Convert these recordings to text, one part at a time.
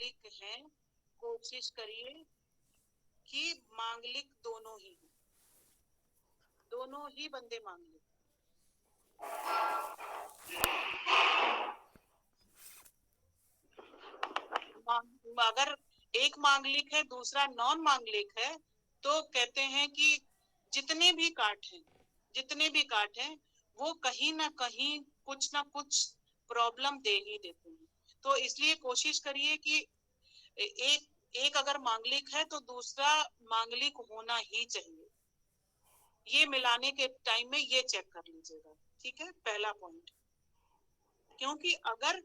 मांगलिक हैं, कोशिश करिए कि मांगलिक दोनों ही बंदे मांगलिक। अगर एक मांगलिक है दूसरा नॉन मांगलिक है तो कहते हैं कि जितने भी काट हैं वो कहीं ना कहीं कुछ ना कुछ प्रॉब्लम दे ही देते हैं। तो इसलिए कोशिश करिए कि एक अगर मांगलिक है तो दूसरा मांगलिक होना ही चाहिए। ये मिलाने के टाइम में ये चेक कर लीजिएगा, ठीक है, पहला पॉइंट। क्योंकि अगर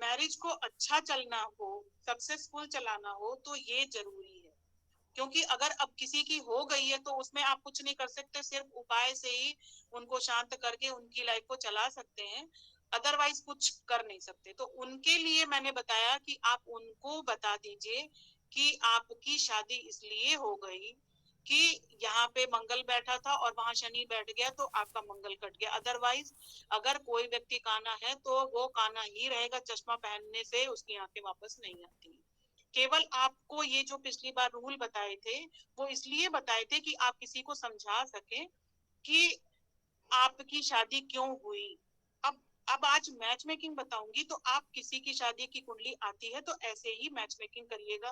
मैरिज को अच्छा चलना हो, सक्सेसफुल चलाना हो तो ये जरूरी है। क्योंकि अगर अब किसी की हो गई है तो उसमें आप कुछ नहीं कर सकते, सिर्फ उपाय से ही उनको शांत करके उनकी लाइफ को चला सकते हैं, अदरवाइज कुछ कर नहीं सकते। तो उनके लिए मैंने बताया कि आप उनको बता दीजिए कि आपकी शादी इसलिए हो गई कि यहाँ पे मंगल बैठा था और वहां शनि बैठ गया तो आपका मंगल कट गया। अदरवाइज अगर कोई व्यक्ति काना है तो वो काना ही रहेगा, चश्मा पहनने से उसकी आंखें वापस नहीं आती। केवल आपको ये जो पिछली बार रूल बताए थे वो इसलिए बताए थे कि आप किसी को समझा सके कि आपकी शादी क्यों हुई। अब आज मैच मेकिंग बताऊंगी तो आप किसी की शादी की कुंडली आती है तो ऐसे ही मैच मेकिंग करिएगा।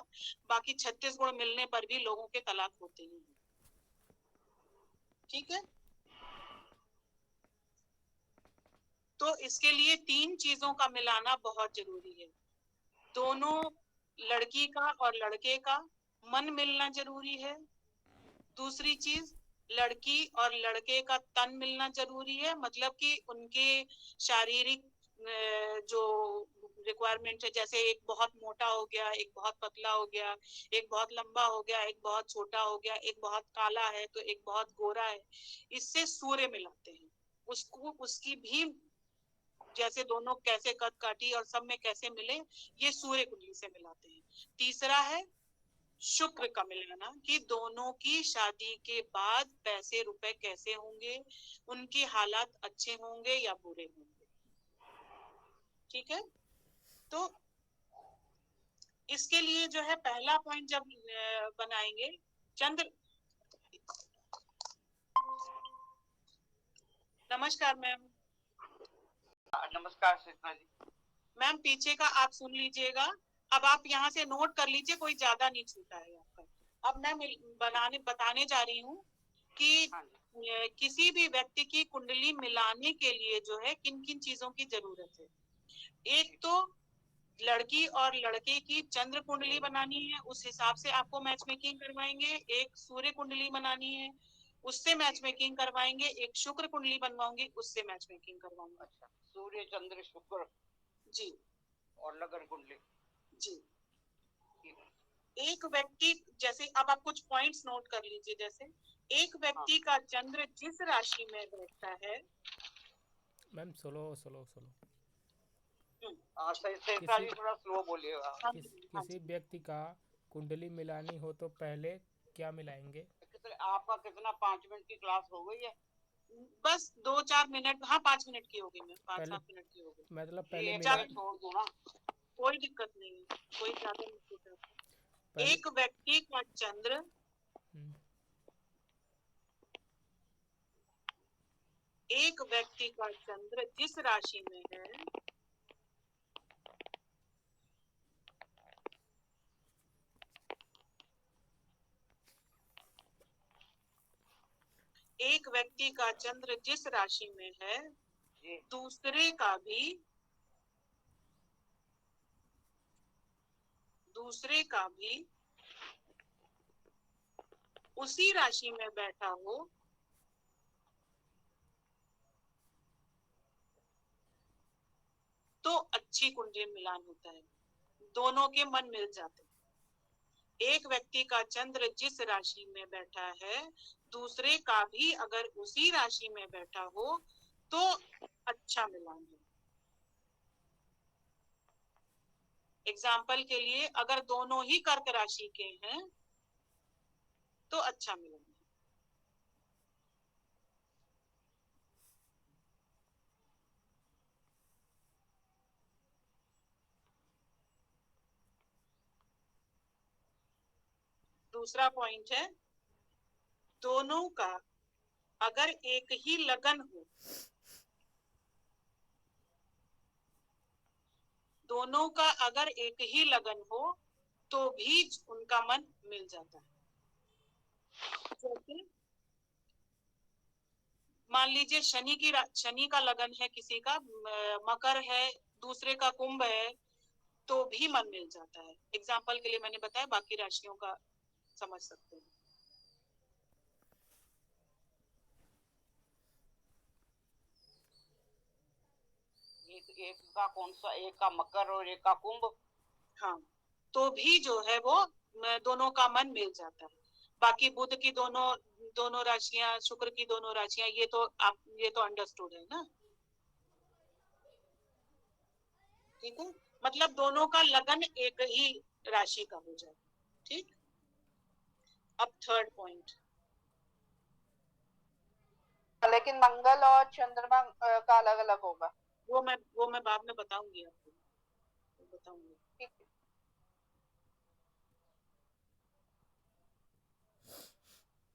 बाकी 36 गुण मिलने पर भी लोगों के तलाक होते ही हैं, ठीक है। तो इसके लिए 3 चीजों का मिलाना बहुत जरूरी है। दोनों लड़की का और लड़के का मन मिलना जरूरी है। दूसरी चीज, लड़की और लड़के का तन मिलना जरूरी है, मतलब कि उनके शारीरिक जो रिक्वायरमेंट है, जैसे एक बहुत मोटा हो गया, एक बहुत पतला हो गया, एक बहुत लंबा हो गया, एक बहुत छोटा हो गया, एक बहुत काला है तो एक बहुत गोरा है, इससे सूर्य मिलाते हैं। उसको उसकी भी जैसे दोनों कैसे कद काटी और सब में कैसे मिले, ये सूर्य कुंडली से मिलाते हैं। तीसरा है शुक्र का मिलाना, कि दोनों की शादी के बाद पैसे रुपए कैसे होंगे, उनके हालात अच्छे होंगे या बुरे होंगे, ठीक है। तो इसके लिए जो है पहला पॉइंट जब बनाएंगे, चंद्र, नमस्कार मैम। नमस्कार कृष्णा जी। मैम पीछे का आप सुन लीजिएगा, अब आप यहाँ से नोट कर लीजिए, कोई ज्यादा नहीं छूटा है आपका। अब मैं बताने जा रही हूँ कि किसी भी व्यक्ति की कुंडली मिलाने के लिए जो है किन किन चीजों की जरूरत है। एक तो लड़की और लड़के की चंद्र कुंडली बनानी है, उस हिसाब से आपको मैच मेकिंग करवाएंगे। एक सूर्य कुंडली बनानी है, उससे मैच मेकिंग करवाएंगे। एक शुक्र कुंडली बनवाऊंगी, उससे मैच मेकिंग करवाऊंगी। अच्छा, सूर्य चंद्र शुक्र जी, और लगन कुंडली जी। एक व्यक्ति, जैसे अब आप कुछ पॉइंट्स नोट कर लीजिए, जैसे एक व्यक्ति का चंद्र जिस राशि में बैठता है। Ma'am slow slow slow. थोड़ा स्लो बोलिएगा। किसी व्यक्ति का कुंडली मिलानी हो तो पहले क्या मिलाएंगे? आपका कितना 5 मिनट की क्लास हो गई है? बस 2-4 मिनट, हाँ 5 मिनट की होगी मैम, 5-7 मिनट की होगी। मतलब पहले छोड़ दो ना, कोई दिक्कत नहीं है, कोई ज्यादा नहीं। एक व्यक्ति का चंद्र एक व्यक्ति का चंद्र जिस राशि में है, एक व्यक्ति का चंद्र जिस राशि में है, दूसरे का भी उसी राशि में बैठा हो तो अच्छी कुंडली मिलान होता है, दोनों के मन मिल जाते हैं। एक व्यक्ति का चंद्र जिस राशि में बैठा है, दूसरे का भी अगर उसी राशि में बैठा हो तो अच्छा मिलान है। एग्जाम्पल के लिए, अगर दोनों ही कर्क राशि के हैं तो अच्छा मिलान है। दूसरा पॉइंट है, दोनों का अगर एक ही लगन हो, दोनों का अगर एक ही लगन हो तो भी उनका मन मिल जाता है। जैसे मान लीजिए शनि का लगन है, किसी का मकर है, दूसरे का कुंभ है, तो भी मन मिल जाता है। एग्जाम्पल के लिए मैंने बताया, बाकी राशियों का समझ सकते हैं। एक का कौन सा, एक का मकर और एक का कुंभ। हाँ, तो भी जो है वो दोनों का मन मिल जाता है। बाकी बुध की दोनों राशियां, शुक्र की दोनों राशियां, ये तो अंडरस्टूड है ना। ठीक है, मतलब दोनों का लगन एक ही राशि का हो जाए। ठीक, अब थर्ड पॉइंट। लेकिन मंगल और चंद्रमा का अलग अलग होगा। वो मैं बाद में बताऊंगी आपको, बताऊंगी। ठीक है।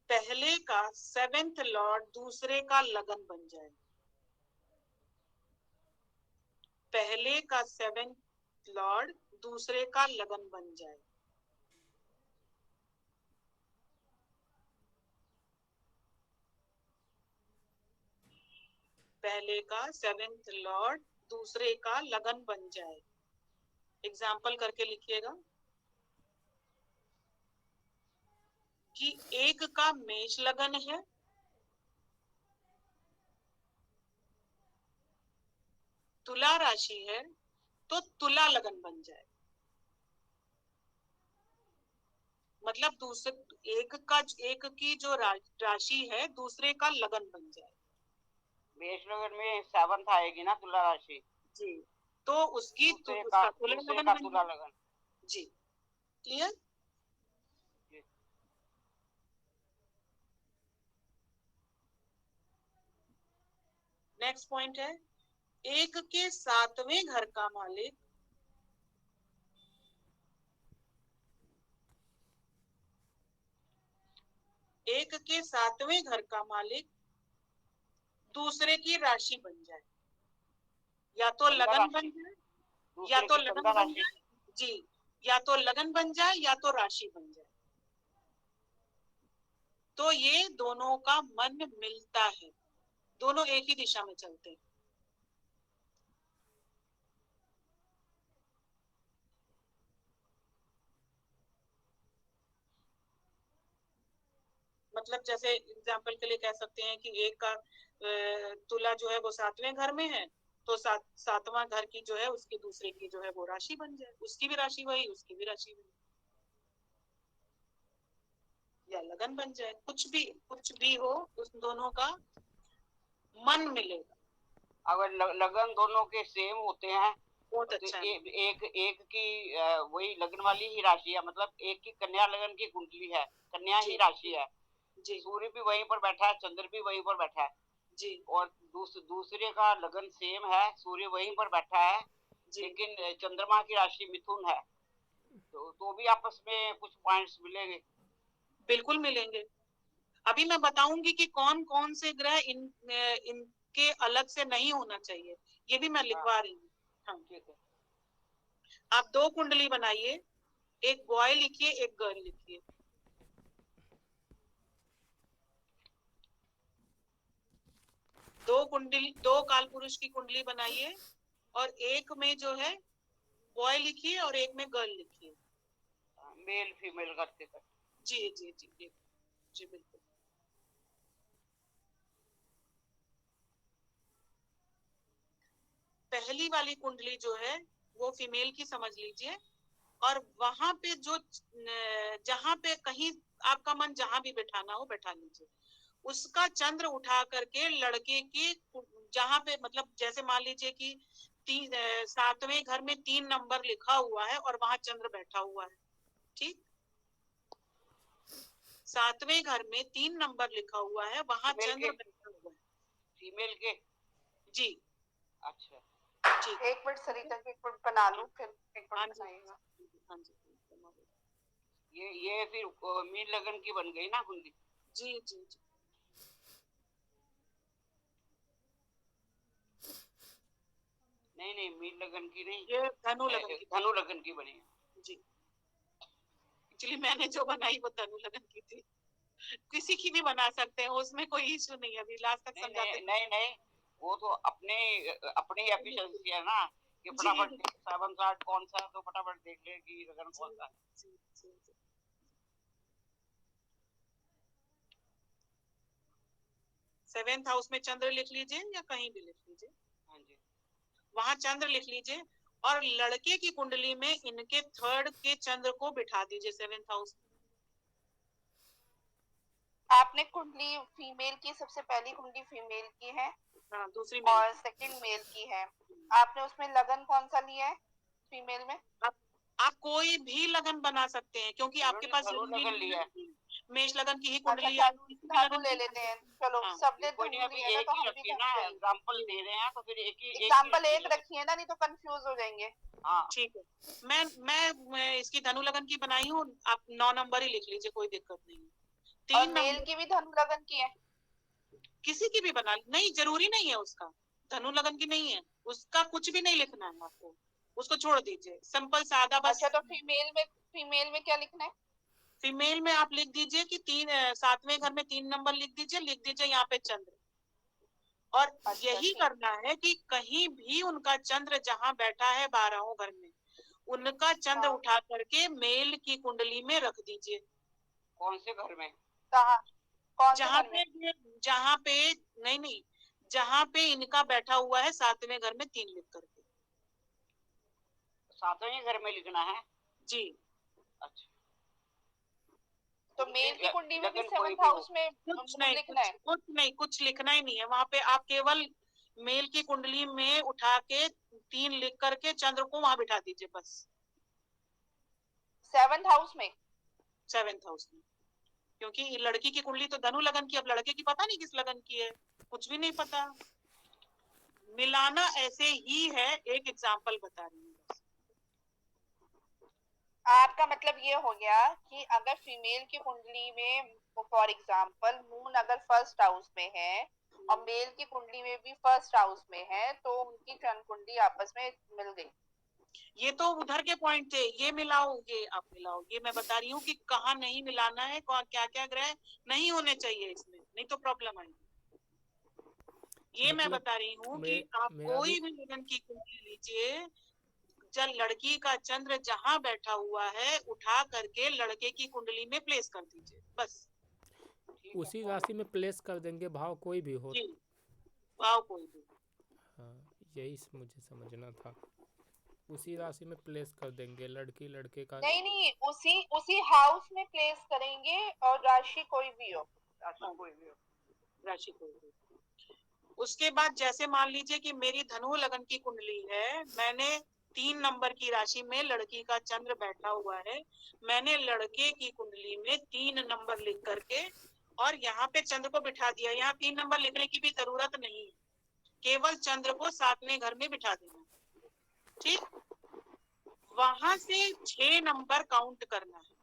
पहले का 7th लॉर्ड दूसरे का लगन बन जाए। पहले का 7th लॉर्ड दूसरे का लगन बन जाए। पहले का 7th लॉर्ड दूसरे का लगन बन जाए। एग्जाम्पल करके लिखिएगा कि एक का मेष लगन है, तुला राशि है, तो तुला लगन बन जाए। मतलब दूसरे एक की जो राशि है, दूसरे का लगन बन जाए। मेष लगन में 7th आएगी ना, तुला राशि जी, तो उसकी दूसरे उसका का तुला लगन। जी, क्लियर। नेक्स्ट पॉइंट है, एक के 7वें घर का मालिक एक के 7वें घर का मालिक दूसरे की राशि बन जाए। या तो लगन बन जाए, या तो लगन बन जाए जी, या तो लगन बन जाए या तो राशि बन जाए। तो ये दोनों का मन मिलता है, दोनों एक ही दिशा में चलते हैं। मतलब जैसे एग्जाम्पल के लिए कह सकते हैं कि एक का तुला जो है वो 7वें घर में है, तो 7वां घर की जो है उसकी दूसरे की जो है वो राशि बन जाए, उसकी भी राशि वही, उसकी भी राशि वही, या लगन बन जाए। कुछ भी हो, उस दोनों का मन मिलेगा। अगर लगन दोनों के सेम होते हैं, बहुत अच्छा है। एक की वही लगन वाली ही राशि है, मतलब एक की कन्या लगन की कुंडली है, कन्या ही राशि है जी, सूर्य भी वहीं पर बैठा है, चंद्र भी वहीं पर बैठा है जी, और दूसरे का लगन सेम है, सूर्य वहीं पर बैठा है जी, लेकिन चंद्रमा की राशि मिथुन है, तो भी आपस में कुछ पॉइंट्स मिलेंगे। बिल्कुल मिलेंगे। अभी मैं बताऊंगी कि कौन कौन से ग्रह इनके अलग से नहीं होना चाहिए, ये भी मैं लिखवा रही हूँ। हाँ, ठीक है। आप 2 कुंडली बनाइए, एक बॉय लिखिए, एक गर्ल लिखिए। दो काल पुरुष की कुंडली बनाइए, और एक में जो है बॉय लिखिए और एक में गर्ल लिखिए। मेल फीमेल करते कर। जी जी जी जी जी, बिल्कुल। पहली वाली कुंडली जो है वो फीमेल की समझ लीजिए, और वहां पे जो जहां पे कहीं आपका मन जहां भी बैठाना हो बैठा लीजिए, उसका चंद्र उठा करके लड़के के जहां पे, मतलब जैसे मान लीजिए कि 7वें घर में 3 नंबर लिखा हुआ है और वहां चंद्र बैठा हुआ है। ठीक, 7वें घर में 3 नंबर लिखा हुआ है, वहां चंद्र बैठा हुआ है। फीमेल के जी, अच्छा ठीक। एक मिनट सरिता, एक मिनट बना लूं, फिर एक मिनट हाँ जी, बनाइएगा। हाँ जी। ये फिर मीन लगन की बन गई ना कुंडली। जी जी जी। नहीं मीन लगन की नहीं, ये धनु लगन की बनी है जी। एक्चुअली मैंने जो बनाई वो धनु लगन की थी, किसी की भी बना सकते हैं, उसमें कोई इशू नहीं है। अभी लास्ट तक समझाते नहीं वो तो अपनी एफिशिएंसी है ना कि फटाफट 7 8 कौन सा, तो फटाफट देख ले कि लगन कौन सा। सेवेंथ हाउस में चंद्र लिख लीजिए या कहीं भी लिख लीजिए। हाँ जी, वहां चंद्र लिख लीजिए और लड़के की कुंडली में इनके थर्ड के चंद्र को बिठा दीजिए सेवेंथ हाउस में। आपने कुंडली फीमेल की, सबसे पहली कुंडली फीमेल की है, हाँ, दूसरी और सेकंड मेल की है। आपने उसमें लगन कौन सा लिया है फीमेल में? आप कोई भी लगन बना सकते हैं, क्योंकि आपके पास लगन लिया है। मेष लगन की ही कुंडली अच्छा, है। धनु ले लेते हैं, चलो। हाँ, सबने कोई नहीं, धनु अभी लिया ना, एक तो ही हम भी रखिए धनु ना, लेंगे। एग्जांपल दे रहे हैं तो फिर एक ही एग्जाम्पल एक रखिए ना, नहीं तो कंफ्यूज हो जाएंगे। हाँ ठीक है, मैं इसकी धनु लगन की बनाई हूँ, आप 9 नंबर ही लिख लीजिए, कोई दिक्कत नहीं है। और 3 मेल नंबर की भी धनु लगन की है? किसी की भी बना, नहीं जरूरी नहीं है उसका, धनु लगन की नहीं है, उसका कुछ भी नहीं लिखना है आपको, उसको छोड़ दीजिए, सिंपल सादा बस। अच्छा, तो फीमेल में क्या लिखना है? फीमेल में आप लिख दीजिए कि 7वें घर में 3 नंबर लिख दीजिए यहाँ पे चंद्र। और अच्छा, यही करना है कि कहीं भी उनका चंद्र जहां बैठा है 12वें घर में, उनका चंद्र हाँ। उठा करके मेल की कुंडली में रख दीजिए। कौन से घर में? कहाँ? कौन से जहाँ घर में? पे नहीं, जहाँ पे इनका बैठा हुआ है 7वें घर में 3 लिख करके। 7वें घर में लिखना है जी। अच्छा, तो मेल की कुंडली में भी लगन कोई 7th भी हो। हाउस में कुछ नहीं, लिखना है? कुछ लिखना ही नहीं है वहां पे, आप केवल मेल की कुंडली में उठा के 3 लिख करके चंद्र को वहां बिठा दीजिए बस। 7th हाउस में? 7th हाउस में, क्योंकि लड़की की कुंडली तो धनु लगन की, अब लड़के की पता नहीं किस लगन की है, कुछ भी नहीं पता। मिलाना ऐसे ही है, एक एग्जाम्पल बता रही हूँ। आपका मतलब ये हो गया कि अगर फीमेल की कुंडली में फॉर एग्जांपल मून अगर फर्स्ट हाउस में है और मेल की कुंडली में भी फर्स्ट हाउस में है, तो उनकी जन्म कुंडली आपस में मिल गई। ये तो उधर के पॉइंट थे, ये मिलाओ, ये आप मिलाओ, ये मैं बता रही हूँ कि कहाँ नहीं मिलाना है, क्या क्या ग्रह नहीं होने चाहिए इसमें, नहीं तो प्रॉब्लम आएगी। ये मैं बता रही हूँ कि आप कोई भी लगन की कुंडली लीजिए, जब लड़की का चंद्र जहां बैठा हुआ है उठा करके लड़के की कुंडली में प्लेस कर दीजिए बस। उसी राशि में प्लेस कर देंगे, भाव कोई भी हो। जी, भाव कोई भी। हाँ, यही मुझे समझना था, उसी राशि में प्लेस कर देंगे, लड़की लड़के का नहीं, उसी हाउस में प्लेस करेंगे, और राशि कोई भी हो। राशि कोई भी। उसके बाद जैसे मान लीजिए कि मेरी धनु लगन की कुंडली है, मैंने 3 नंबर की राशि में लड़की का चंद्र बैठा हुआ है, मैंने लड़के की कुंडली में 3 नंबर लिख करके और यहाँ पे चंद्र को बिठा दिया। यहाँ 3 नंबर लिखने की भी जरूरत नहीं है, केवल चंद्र को 7वें घर में बिठा देना, ठीक। वहां से 6 नंबर काउंट करना है,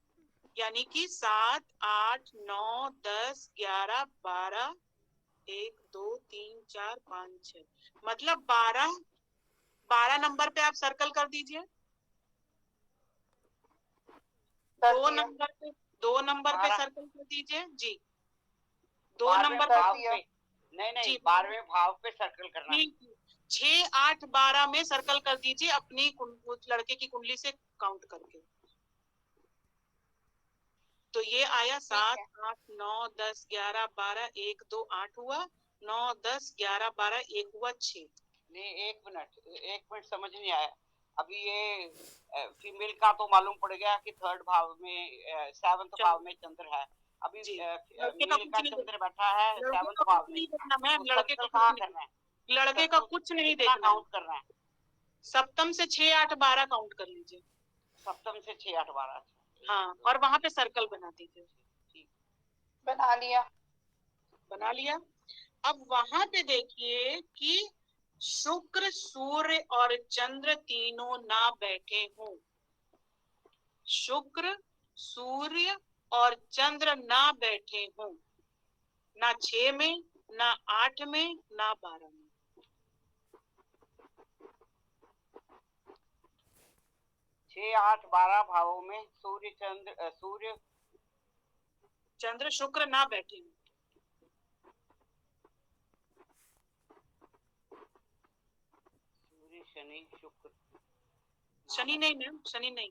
यानी कि 7 8 9 10 11 12 1 2 3 4 5 6, मतलब 12 नंबर पे आप सर्कल कर दीजिए। 2 नंबर पे सर्कल कर दीजिए जी। 2 नंबर पे नहीं 12वें भाव पे सर्कल करना है। 6 8 12 में सर्कल कर दीजिए अपनी लड़के की कुंडली से काउंट करके। तो ये आया 7 8 9 10 11 12 1 2 8 हुआ, 9 10 11 12 1 हुआ 6। नहीं, एक मिनट समझ नहीं आया अभी। ये फीमेल का तो मालूम पड़ गया कि 3rd भाव में 7th भाव में चंद्र है। अभी मेल का चंद्र बैठा है 7th भाव में, मैम लड़के का कहाँ करना है? लड़के का कुछ नहीं देखना, काउंट करना है। सप्तम से 6 8 12 काउंट कर लीजिए। सप्तम से 6 8 12। हाँ, और वहां पे सर्कल बना दीजिए। बना लिया। अब वहां पे देखिए कि शुक्र सूर्य और चंद्र तीनों ना बैठे हों। शुक्र सूर्य और चंद्र ना बैठे हों, ना 6 में, ना 8 में, ना 12 में। 6, 8, 12 भावों में सूर्य चंद्र शुक्र ना बैठे हों। सूर्य शनि शुक्र, शनि नहीं मैम, शनि नहीं,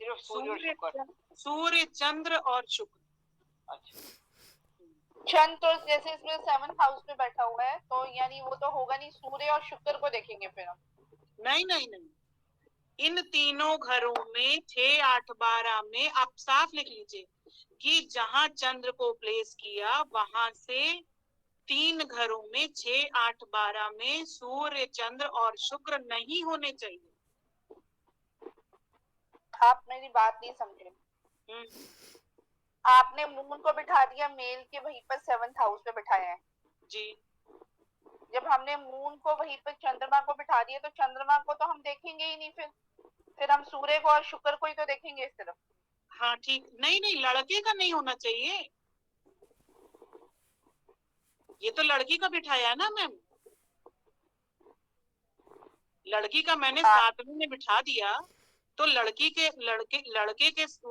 सिर्फ सूर्य और शुक्र। सूर्य, चंद्र और शुक्र। अच्छा, चंद्र तो जैसे इसमें 7th हाउस में बैठा हुआ है, तो यानी वो तो होगा नहीं, सूर्य और शुक्र को देखेंगे फिर हम। नहीं नहीं नहीं, इन तीनों घरों में 6, 8, 12 में आप साफ लिख लीजिए कि जहां चंद्र को प्लेस किया वहां से 3 घरों में 6, 8, 12 में सूर्य, चंद्र और शुक्र नहीं होने चाहिए। आप मेरी बात नहीं समझे। आपने मून को बिठा दिया मेल के वहीं पर 7th हाउस पे बिठाया है जी। जब हमने मून को वहीं पर चंद्रमा को बिठा दिया, तो चंद्रमा को तो हम देखेंगे ही नहीं, फिर हम सूर्य को और शुक्र को ही तो देखेंगे सिर्फ। हाँ ठीक, नहीं नहीं, लड़के का नहीं होना चाहिए, ये तो लड़की का बिठाया है ना मैम। लड़की का मैंने 7वें में बिठा दिया, तो लड़के के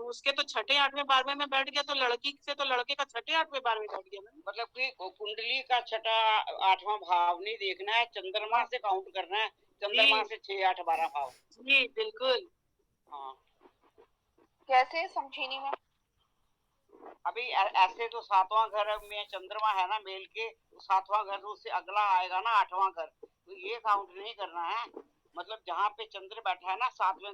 उसके तो 6, 8वें, 12वें में बैठ गया, तो लड़की से तो लड़के का 6, 8वें, 12वें बैठ गया मैम। मतलब कि कुंडली का 6, 8वां भाव नहीं देखना है, चंद्रमा से काउंट करना है, चंद्रमा से 6, 8, 12 भाव। जी बिल्कुल। हाँ, कैसे समझी नहीं मैं। अभी ऐसे तो 7वां घर में चंद्रमा है ना मेल के, 7वां घर उससे अगला आएगा ना 8वां घर, तो ये काउंट नहीं करना है। मतलब जहाँ पे चंद्र बैठा है ना 7वें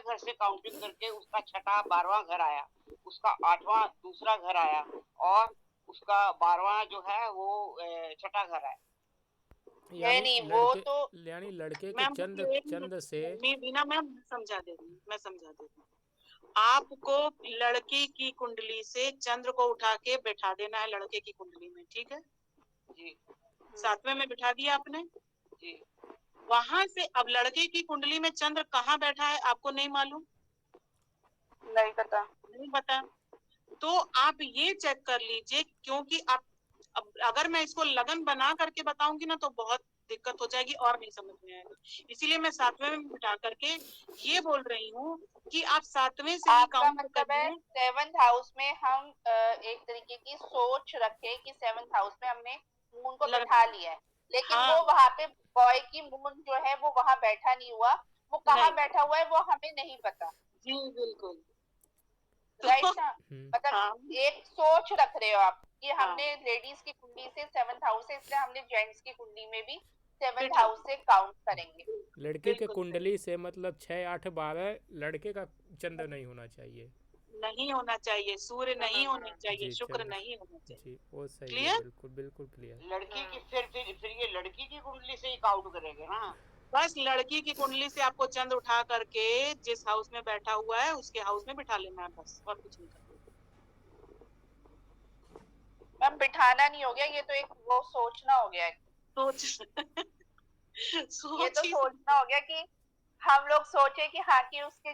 घर से काउंटिंग करके उसका 6, 12वां घर आया, उसका 8वां दूसरा घर आया, और उसका 12वां जो है वो 6ठा घर है। यानी वो तो यानी लड़के के चंद्र से बिना मैम समझा दे रही हूँ। आपको लड़की की कुंडली से चंद्र को उठा के बैठा देना है लड़के की कुंडली में, ठीक है जी। 7वें में बिठा दिया आपने जी। वहां से अब लड़के की कुंडली में चंद्र कहाँ बैठा है आपको नहीं मालूम? नहीं पता। तो आप ये चेक कर लीजिए, क्योंकि आप अगर मैं इसको लगन बना करके बताऊंगी ना तो बहुत दिक्कत हो जाएगी और नहीं समझ में आएगा, इसीलिए मैं 7वें में बिठा करके ये बोल रही हूँ कि आप 7वें से ही काउंट मतलब है 7th हाउस में हम एक तरीके की सोच रखे कि 7th हाउस में हमने मून को बिठा लिया है, लेकिन वो वहां पे बॉय की मून जो है वो वहां बैठा नहीं हुआ, वो कहाँ बैठा हुआ है वो हमें नहीं पता। जी बिल्कुल, राइट ना। मतलब एक सोच रख रहे हो आप कि हमने लेडीज की कुंडली से 7th हाउस है, इसलिए हमने जेंट्स की कुंडली में भी 7th हाउस से काउंट करेंगे। लड़के के कुंडली से मतलब 6, 8, 12 लड़के का चंद्र नहीं होना चाहिए, नहीं होना चाहिए, सूर्य नहीं होना चाहिए, शुक्र नहीं होना चाहिए। जी वो सही है, बिल्कुल बिल्कुल क्लियर। लड़की की फिर ये लड़की की कुंडली से ही काउंट करेंगे ना। बस लड़की की कुंडली से आपको चंद्र उठा करके जिस हाउस में बैठा हुआ है उसके हाउस में बिठा लेना है, बस और कुछ नहीं करना। मैम बिठाना नहीं हो गया, ये तो एक वो सोचना हो गया है। ये तो सोचना हो गया कि हम लोग सोचे कि हाँ कि उसकी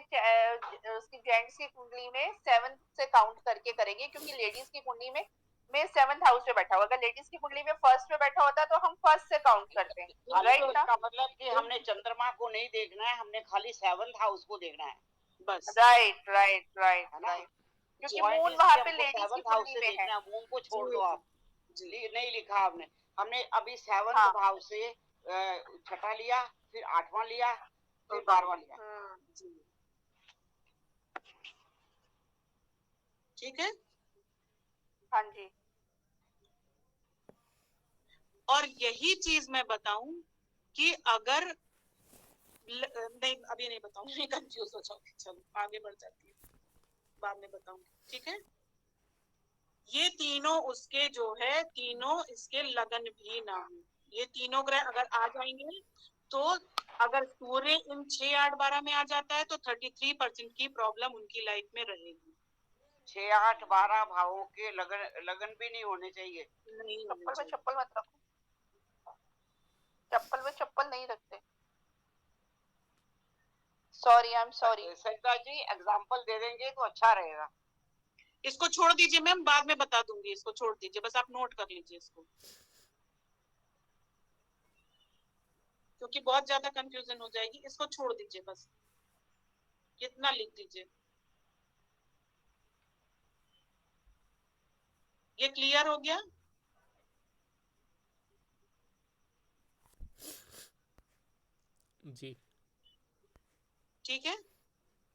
जेंट्स की कुंडली में 7th से काउंट करके करेंगे, क्योंकि लेडीज की कुंडली में 7th हाउस पे बैठा हुआ, अगर लेडीज की कुंडली में 1st पे बैठा होता तो हम 1st से काउंट करते हैं। राइट ना, इसका मतलब कि हमने चंद्रमा को नहीं देखना है, हमने खाली 7th हाउस को देखना है बस। राइट क्योंकि मून वहां पे लेडीज की कुंडली में है। मून को छोड़ दो आप, नहीं लिखा आपने, हमने अभी 7th भाव से 6ठा लिया, फिर 8वां लिया, फिर 12वां लिया। ठीक है, हाँ जी। और यही चीज मैं बताऊं कि अगर नहीं अभी नहीं बताऊंगी, कंफ्यूज हो जाओगे, चलो आगे बढ़ जाती है, बाद में बताऊंगी, ठीक है। ये तीनों उसके जो है तीनों इसके लगन भी ना हो, ये तीनों ग्रह अगर आ जाएंगे तो अगर सूर्य इन 6, 8, 12 में आ जाता है तो 33% की प्रॉब्लम उनकी लाइफ में रहेगी। 6, 8, 12 भावों के लगन भी नहीं होने चाहिए। चप्पल मत रखो, चप्पल में चप्पल नहीं रखते। Sorry, I am sorry Sarita ji, example दे देंगे तो अच्छा रहेगा। इसको छोड़ दीजिए मैम, बाद में बता दूंगी, इसको छोड़ दीजिए, बस आप नोट कर लीजिए इसको, क्योंकि बहुत ज्यादा कंफ्यूजन हो जाएगी। इसको छोड़ दीजिए, बस कितना लिख दीजिए। ये क्लियर हो गया? जी ठीक है।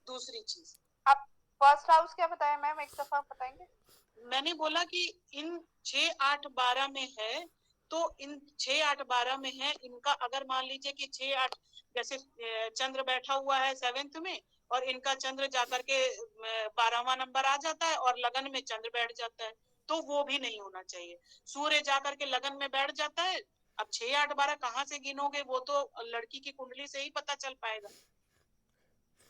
दूसरी चीज, आप फर्स्ट हाउस क्या बताया मैम, एक दफा बताएंगे? मैंने बोला कि इन 6, 8, 12 में है, तो इन 6, 8, 12 में है, इनका अगर मान लीजिए कि 6, 8 जैसे चंद्र बैठा हुआ है 7th में, और इनका चंद्र जाकर के 12वां नंबर आ जाता है और लगन में चंद्र बैठ जाता है, तो वो भी नहीं होना चाहिए। सूर्य जाकर के लगन में बैठ जाता है, अब 6, 8, 12 कहाँ से गिनोगे, वो तो लड़की की कुंडली से ही पता चल पाएगा।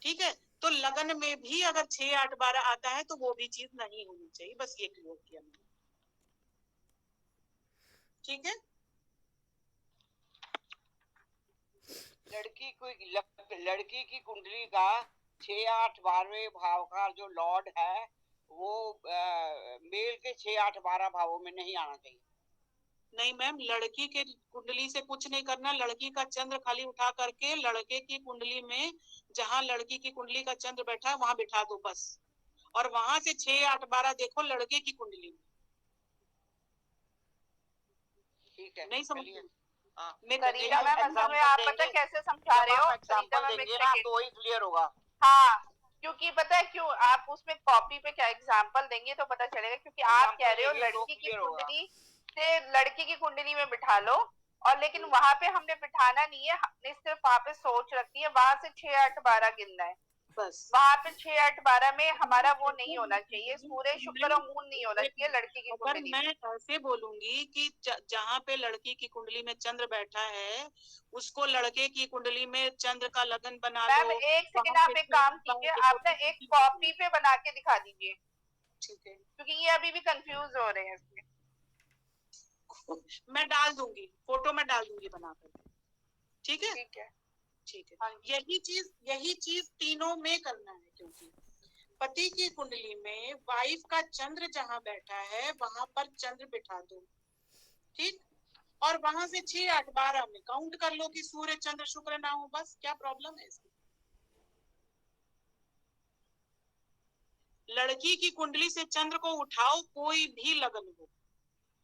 ठीक है, तो लगन में भी अगर 6, 8, 12 आता है तो वो भी चीज नहीं होनी चाहिए, बस ये क्लियर किया मैंने। ठीक है। लड़की की कुंडली का 6, 8, 12वें भाव का जो लॉर्ड है वो मेल के 6, 8, 12 भावों में नहीं आना चाहिए। नहीं मैम, लड़की के कुंडली से कुछ नहीं करना, लड़की का चंद्र खाली उठा करके लड़के की कुंडली में, जहां लड़की की कुंडली का चंद्र बैठा है वहां बिठा दो बस, और वहां से 6, 8, 12 देखो लड़के की कुंडली में। ठीक है, नहीं समझ सरिता मैम, असल में आप पता है कैसे समझा रहे हो? सरिता मैम, एक सेकंड, तो ही क्लियर होगा। हाँ, क्योंकि पता है क्यों, आप उसमें कॉपी पे क्या एग्जांपल देंगे तो पता चलेगा, क्योंकि आप कह रहे हो लड़की की कुंडली से लड़की की कुंडली में बिठा लो, और लेकिन वहां पे हमने बिठाना नहीं है, हमने सिर्फ वहां पे सोच रखी है, वहां से 6, 8, 12 गिनना है बस। वहां पे 6, 8, 12 में हमारा वो नहीं होना चाहिए, सूर्य शुक्र और मून नहीं होना चाहिए लड़की की अगर कुंडली। मैं ऐसे बोलूंगी कि जहाँ पे लड़की की कुंडली में चंद्र बैठा है उसको लड़के की कुंडली में चंद्र का लगन बना लो। मैम एक सेकंड, आप एक काम कीजिए, आप ना एक कॉपी पे बना के दिखा दीजिए, ठीक है, क्योंकि ये अभी भी कंफ्यूज हो रहे हैं इसमें। मैं डाल दूंगी, फोटो में डाल दूंगी बनाकर। ठीक है, ठीक है, ठीक है। यही चीज तीनों में करना है, क्योंकि पति की कुंडली में वाइफ का चंद्र जहां बैठा है वहां पर चंद्र बिठा दो। ठीक, और वहां से 6, 8, 12 में काउंट कर लो कि सूर्य चंद्र शुक्र ना हो, बस क्या प्रॉब्लम है इसमें? लड़की की कुंडली से चंद्र को उठाओ, कोई भी लगन हो,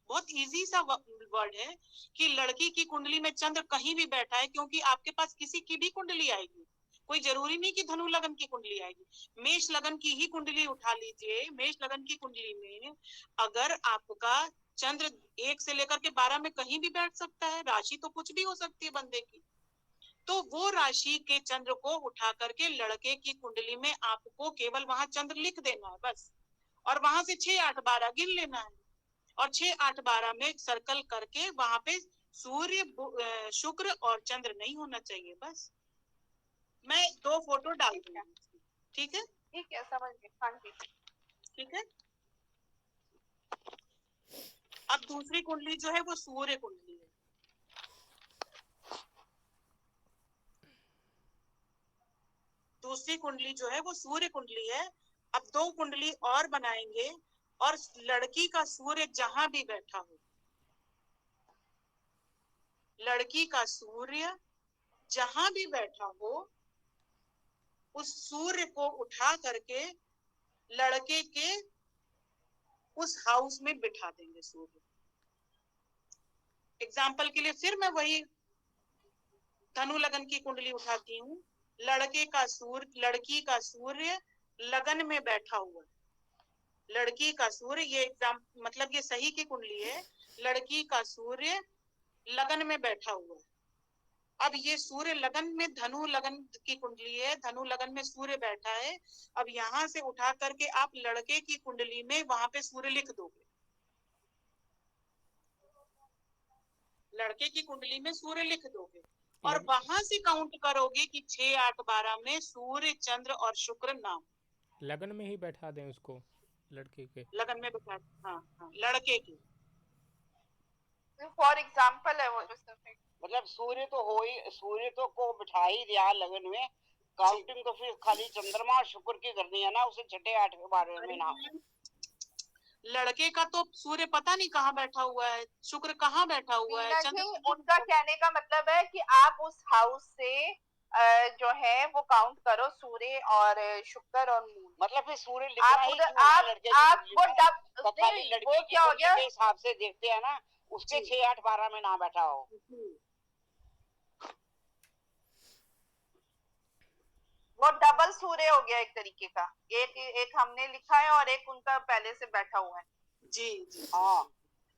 बहुत इजी सा वर्ड है कि लड़की की कुंडली में चंद्र कहीं भी बैठा है, क्योंकि आपके पास किसी की भी कुंडली आएगी, कोई जरूरी नहीं कि धनु लगन की कुंडली आएगी। मेष लगन की ही कुंडली उठा लीजिए, मेष लगन की कुंडली में अगर आपका चंद्र 1 से लेकर के 12 में कहीं भी बैठ सकता है, राशि तो कुछ भी हो सकती है बंदे की, तो वो राशि के चंद्र को उठा करके लड़के की कुंडली में आपको केवल वहां चंद्र लिख देना है बस, और वहां से 6, 8, 12 गिन लेना है, और 6, 8, 12 में सर्कल करके वहां पे सूर्य शुक्र और चंद्र नहीं होना चाहिए बस। मैं 2 फोटो डाल दूंगी। ठीक है, ठीक है, समझ गए, हाँ जी। ठीक है। अब दूसरी कुंडली जो है वो सूर्य कुंडली है। दूसरी कुंडली जो है वो सूर्य कुंडली है। अब 2 कुंडली और बनाएंगे, और लड़की का सूर्य जहां भी बैठा हो, लड़की का सूर्य जहां भी बैठा हो, उस सूर्य को उठा करके लड़के के उस हाउस में बिठा देंगे सूर्य। एग्जाम्पल के लिए फिर मैं वही धनु लगन की कुंडली उठाती हूँ। लड़की का सूर्य लगन में बैठा हुआ है, लड़की का सूर्य, ये एग्जाम मतलब ये सही की कुंडली है, लड़की का सूर्य लगन में बैठा हुआ है। अब ये सूर्य लगन में, धनु लगन की कुंडली है, धनु लगन में सूर्य बैठा है। अब यहाँ से उठा करके आप लड़के की कुंडली में वहां पे सूर्य लिख दोगे, लड़के की कुंडली में सूर्य लिख दोगे, और वहां से काउंट करोगे कि 6, 8, 12 में सूर्य चंद्र और शुक्र नाम लगन में ही बैठा दें उसको, लड़के के लगन में बैठा। हाँ हाँ, लड़के की। फॉर एग्जाम्पल है वो जो सिर्फ मतलब सूर्य तो को बिठा ही दिया लगन में, काउंटिंग तो फिर खाली चंद्रमा और शुक्र की करनी है ना, उसे छठे 8वें 12वें में ना। लड़के का तो सूर्य पता नहीं कहाँ बैठा हुआ है, शुक्र कहाँ बैठा हुआ है, मीना जी, उनका कहने का मतलब है कि आप उस हाउस से जो है वो काउंट करो सूर्य और शुक्र और मून। मतलब फिर सूर्य लिखना आप ही उधर क्यों है लड़के की आप कुंडली वो में? डब तो खाली नहीं, लड़की वो की क्या हो कुंडली गया के हिसाब से देखते हैं ना, उसके 6 8 12 में ना बैठा हो। वो डबल सूर्य हो गया एक तरीके का, एक हमने लिखा है और एक उनका पहले से बैठा हुआ है। जी जी हाँ,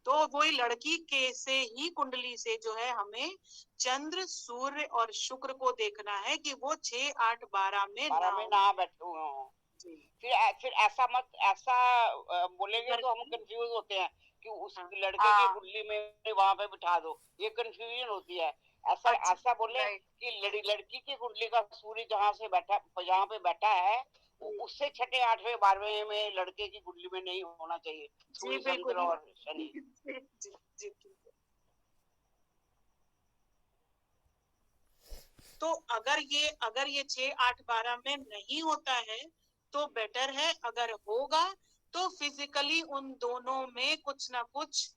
तो वही लड़की के से ही कुंडली से जो है हमें चंद्र सूर्य और शुक्र को देखना है कि वो 6 8 12 में ना बैठे हुए हो। फिर ऐसा बोलेंगे तो हम कंफ्यूज होते हैं कि उस लड़के की कुंडली में वहां पे बिठा दो, ये कंफ्यूजन होती है। ऐसा बोले कि लड़की की कुंडली का सूर्य जहाँ पे बैठा है उससे छठे 8वें 12वें में लड़के की कुंडली में नहीं होना चाहिए सूर्य चंद्र और शनि। जी तो अगर ये 6 8 12 में नहीं होता है तो बेटर है, अगर होगा तो फिजिकली उन दोनों में कुछ ना कुछ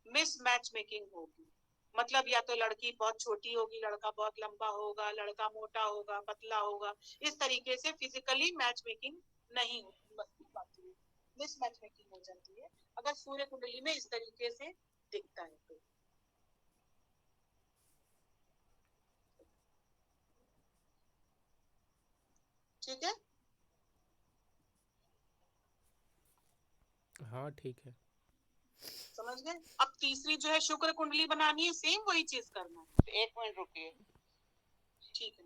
मिसमैच मेकिंग होगी। मतलब या तो लड़की बहुत छोटी होगी, लड़का बहुत लंबा होगा, लड़का मोटा होगा, पतला होगा, इस तरीके से फिजिकली मैच मेकिंग नहीं होती, मिसमैच मेकिंग हो जाती है अगर सूर्य कुंडली में इस तरीके से दिखता है तो। ठीक है, हाँ ठीक है, समझ गए। अब तीसरी जो है शुक्र कुंडली बनानी है, सेम वही चीज करना है। 1 मिनट रुकिए। ठीक है,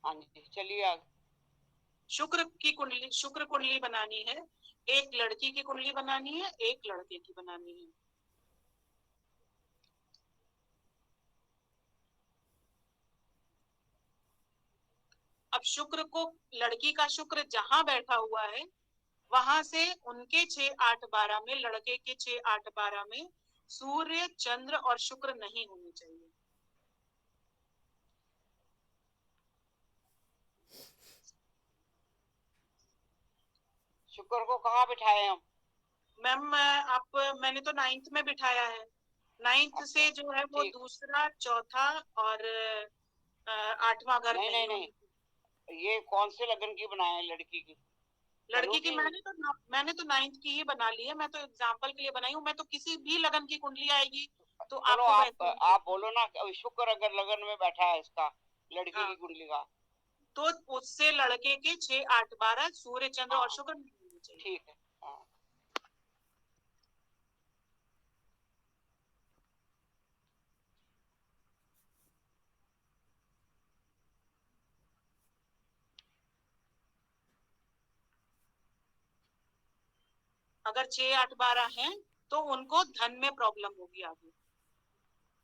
हाँ जी चलिए आगे। शुक्र कुंडली बनानी है, एक लड़की की कुंडली बनानी है, एक लड़के की बनानी है। अब शुक्र को, लड़की का शुक्र जहां बैठा हुआ है वहां से उनके 6 8 12 में, लड़के के 6 8 12 में सूर्य चंद्र और शुक्र नहीं होने चाहिए। शुक्र को कहाँ बिठाए हम? मैम मैंने तो 9th में बिठाया है। 9th से जो है वो दूसरा, चौथा और 8वां घर नहीं, ये कौन से लगन की बनाए हैं लड़की की? लड़की की मैंने तो 9th की ही बना ली है, मैं तो एग्जांपल के लिए बनाई हूँ। मैं तो किसी भी लगन की कुंडली आएगी तो चलो आपको आप बोलो ना, शुक्र अगर लगन में बैठा है इसका लड़की की कुंडली का, तो उससे लड़के के 6 8 12 सूर्य चंद्र और शुक्र नहीं होने चाहिए। ठीक है। अगर 6 8 12 हैं तो उनको धन में प्रॉब्लम होगी आगे।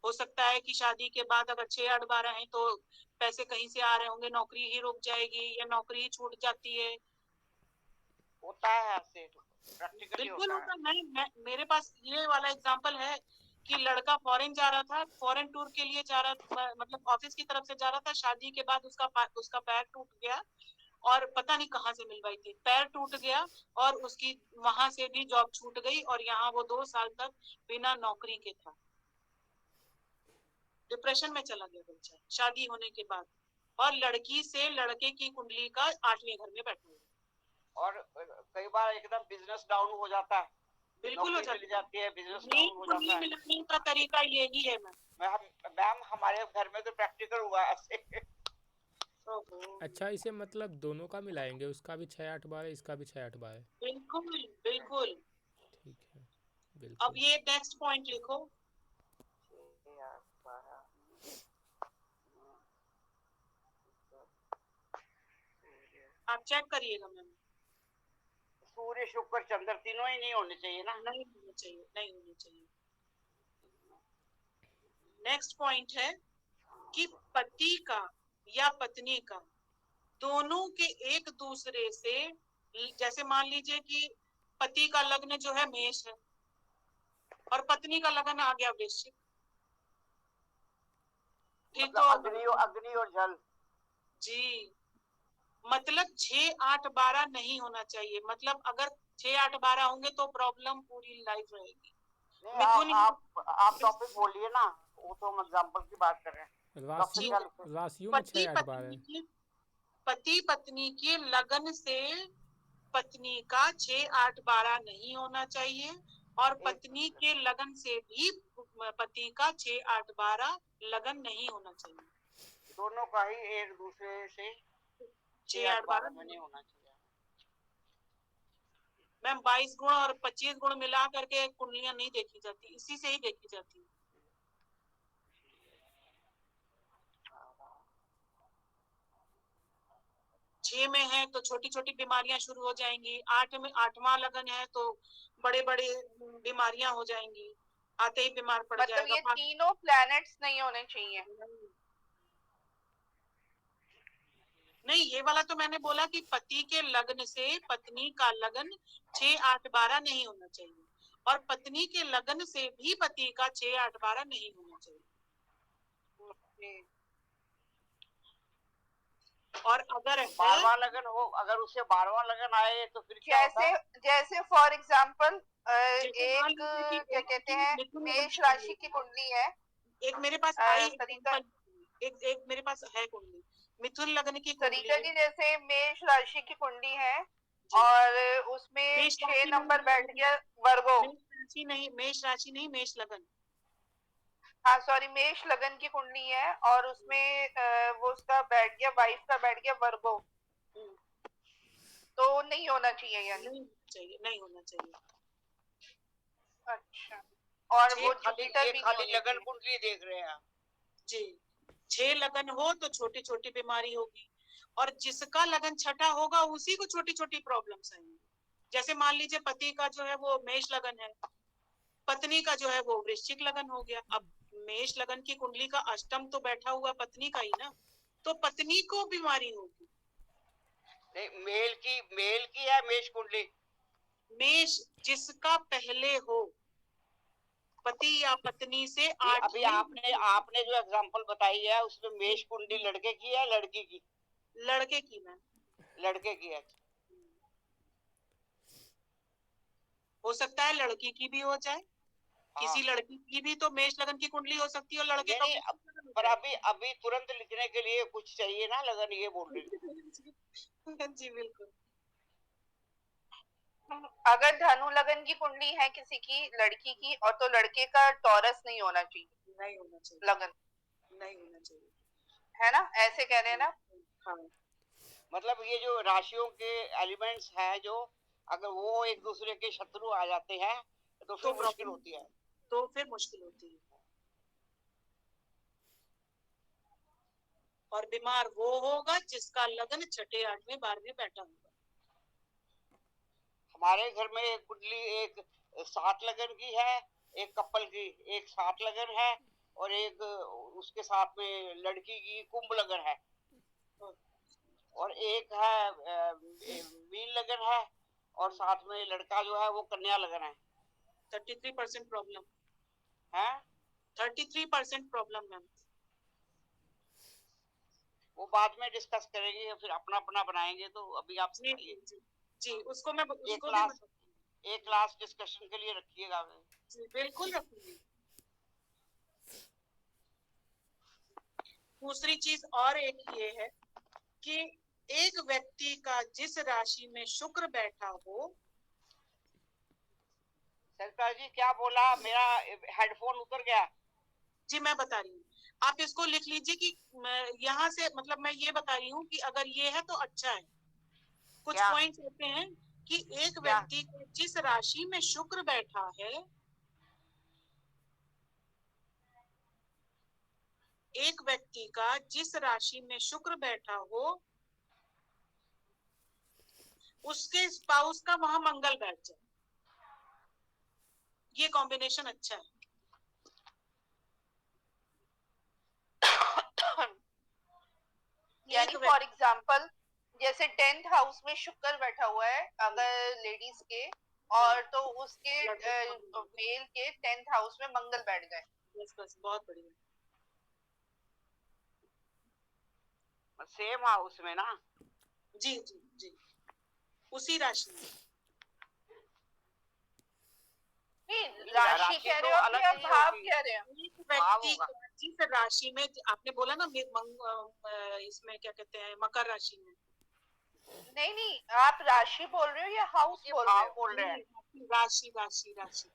हो सकता है कि शादी के बाद अगर 6 8 12 हैं तो पैसे कहीं से आ रहे होंगे, नौकरी ही रुक जाएगी या नौकरी ही छूट जाती है। होता है ऐसे, बिल्कुल होता है। मेरे पास ये वाला एग्जांपल है कि लड़का फॉरेन जा रहा था, फॉरेन टूर के लिए जा रहा था, मतलब ऑफिस की तरफ से जा रहा था। शादी के बाद उसका पैर टूट गया और पता नहीं कहाँ से मिलवाई थी, पैर टूट गया और उसकी वहां से भी जॉब छूट गई और यहाँ वो 2 साल तक बिना नौकरी के था। डिप्रेशन में चला गया बच्चा शादी होने के बाद, और लड़की से लड़के की कुंडली का 8वें घर में बैठा हुआ। और कई बार एकदम बिजनेस डाउन हो जाता है, बिल्कुल हो जाती है, बिजनेस डाउन हो जाता है। मिलाने का तरीका यही है मैम हमारे घर में तो प्रैक्टिकल हुआ ऐसे। अच्छा, इसे मतलब दोनों का मिलाएंगे, उसका भी 6 8 12, इसका भी 6 8 12। बिल्कुल बिल्कुल। ठीक है, बिल्कुल। अब ये नेक्स्ट पॉइंट लिखो, आप चेक करिएगा मैम। सूर्य शुक्र चंद्र तीनों ही नहीं होने चाहिए ना? नहीं होने चाहिए, नहीं होने चाहिए। नेक्स्ट पॉइंट है कि पति का या पत्नी का दोनों के एक दूसरे से जैसे मान लीजिए कि पति का लग्न जो है मेष है और पत्नी का लग्न आ गया वृश्चिक, फिर तो अग्नि और जल। जी, मतलब 6, 8, 12 नहीं होना चाहिए। मतलब अगर 6, 8, 12 होंगे तो प्रॉब्लम पूरी लाइफ रहेगी। मिथुन, आप टॉपिक बोलिए ना, वो तो हम एग्जाम्पल की बात कर रहे हैं। राशियों में 6, 8, 12 है। पति पत्नी के लगन से पत्नी का 6, 8, 12 नहीं होना चाहिए और पत्नी के लगन से भी पति का 6, 8, 12 लगन नहीं होना चाहिए। दोनों का ही एक दूसरे से 6, 8, 12 नहीं होना चाहिए। मैम 22 गुण और 25 गुण मिला करके कुंडलियां नहीं देखी जाती, इसी से ही देखी जाती है। 6 में है तो छोटी छोटी बीमारियां शुरू हो जाएंगी, 8 में 8वां लगन है तो बड़े बड़े बीमारियां हो जाएंगी, आते ही बीमार पड़ जाएगा। मतलब ये तीनों प्लैनेट्स नहीं होने चाहिए। नहीं, ये वाला तो मैंने बोला कि पति के लग्न से पत्नी का लगन 6, 8, 12 नहीं होना चाहिए और पत्नी के लगन से भी पति का 6, 8, 12 नहीं होना चाहिए। और अगर 12वां लगन हो, अगर उससे 12वां लगन आए तो फिर क्या होता है? जैसे फॉर एग्जाम्पल एक क्या कहते हैं मेष राशि की कुंडली है, एक मेरे पास आई एक मेरे पास है कुंडली मिथुन लग्न की सरिता जी, जैसे मेष राशि की कुंडली है और उसमें 6 नंबर बैठ गया वर्गो। मेष राशि नहीं मेष लगन। हाँ सॉरी, मेष लगन की कुंडली है और उसमें वो उसका बैठ गया, वाइफ का बैठ गया वर्गो, तो नहीं होना चाहिए यानी? नहीं होना चाहिए। अच्छा, और वो जुपिटर भी खाली लगन कुंडली देख रहे हैं जी। 6 लगन हो तो छोटी छोटी बीमारी होगी और जिसका लगन छठा होगा उसी को छोटी छोटी प्रॉब्लम्स आएंगी। जैसे मान लीजिए पति का जो है वो मेष लगन है, पत्नी का जो है वो वृश्चिक लगन हो गया। अब मेष लगन की कुंडली का अष्टम तो बैठा हुआ पत्नी का ही ना, तो पत्नी को बीमारी होगी। नहीं, मेल की है मेष कुंडली। मेष जिसका पहले हो, पति या पत्नी से अभी आपने जो एग्जांपल बताई है उसमें मेष कुंडली लड़के की है लड़की की? लड़के की मैम। लड़के की है। हो सकता है लड़की की भी हो जाए। किसी लड़की की भी तो मेष लगन की कुंडली हो सकती है और लड़के का पर अभी तुरंत लिखने के लिए कुछ चाहिए ना लगन, ये बोल रही जी बिल्कुल। अगर धनु लगन की कुंडली है किसी की लड़की की, और तो लड़के का टॉरस नहीं होना चाहिए, नहीं होना चाहिए लगन नहीं होना चाहिए, है ना? ऐसे कह रहे हैं ना? हाँ। मतलब ये जो राशियों के एलिमेंट्स हैं, जो अगर वो एक दूसरे के शत्रु आ जाते हैं तो फिर मुश्किल होती है। और बीमार वो होगा जिसका लगन 6, 8, 12 बैठा होगा। हमारे घर में एक कुंडली एक 7 लगन की है, एक कपल की एक 7 लगन है और एक उसके साथ में लड़की की कुंभ लगन है और एक है मीन लगन है और साथ में लड़का जो है वो कन्या लगन है। 33% प्रॉब्लम है, 33% प्रॉब्लम मैम। वो बाद में डिस्कस करेंगे, फिर अपना अपना बनाएंगे। तो अभी आप जी उसको मैं एक क्लास डिस्कशन के लिए रखिएगा। जी बिल्कुल रखूंगी। दूसरी चीज और एक ये है कि एक व्यक्ति का जिस राशि में शुक्र बैठा हो। सरकार जी क्या बोला? मेरा हेडफोन उतर गया। जी मैं बता रही हूँ, आप इसको लिख लीजिए कि यहाँ से मतलब मैं ये बता रही हूँ कि अगर ये है तो अच्छा है। कुछ पॉइंट्स होते हैं कि एक व्यक्ति को जिस राशि में शुक्र बैठा है, एक व्यक्ति का जिस राशि में शुक्र बैठा हो उसके स्पाउस का वहां मंगल बैठ जाए, ये कॉम्बिनेशन अच्छा है। यानी फॉर एग्जाम्पल जैसे 10th हाउस में शुक्र बैठा हुआ है अगर लेडीज के, और तो उसके मेल के 10th हाउस में मंगल बैठ जाए। बस बहुत बढ़िया। सेम हाउस में ना? जी जी जी, उसी राशि में। राशि कह रहे हो कि आप भाव कह रहे हो? एक व्यक्ति जिस राशि में, आपने बोला ना इसमें क्या कहते हैं, मकर राशि में। नहीं, आप राशि बोल रहे हो या हाउस बोल रहे हैं? राशि राशि राशि